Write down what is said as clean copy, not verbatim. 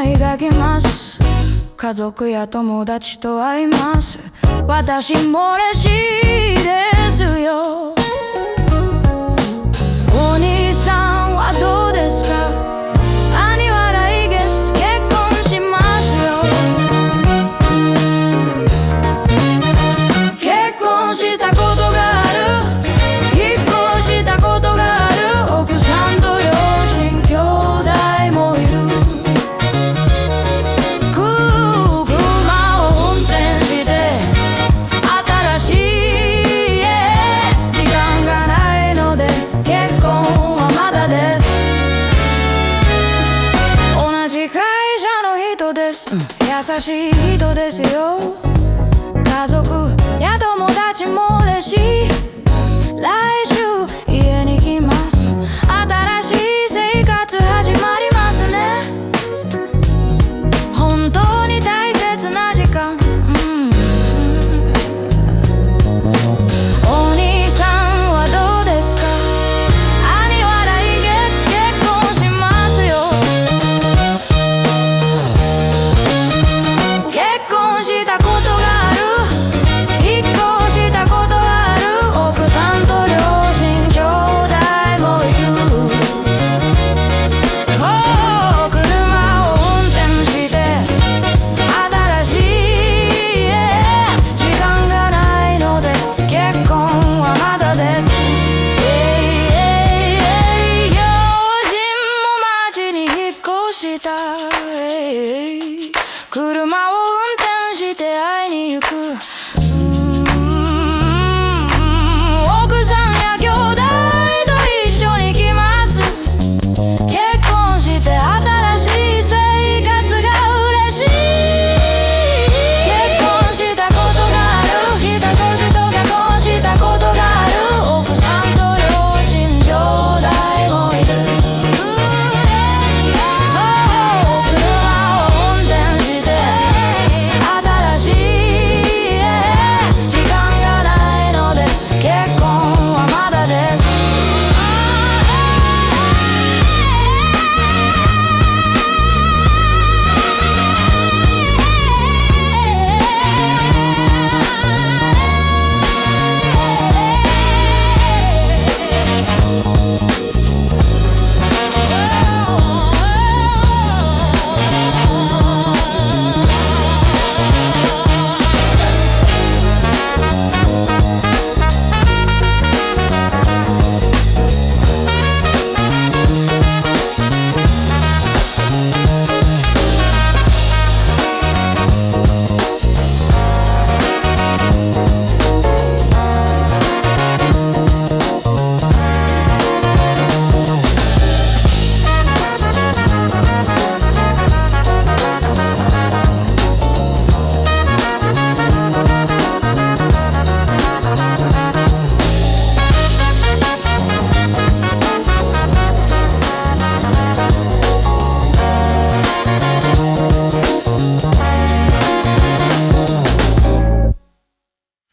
いがきます。家族や友達と会います。私も嬉しいですよ。お兄さんはどうですか？兄は来月結婚しますよ。結婚したことがある、引っ越したことがある、奥さんと両親兄弟もいる。車を運転して新しい家、時間がないので結婚はまだです。同じ会社の人です、優しい人ですよ。家族や友達も嬉しい。来週家に来ます。新しい生活始まりますね。本当に大切な時間、お兄さんはどうですか？兄は来月結婚しますよ。結婚したことがある、引っ越したことがある、奥さんと両親兄弟もいる。車を運転して新しい家、時間がないので結婚はまだです。両親も街に引っ越した。車を運転して会いに行く。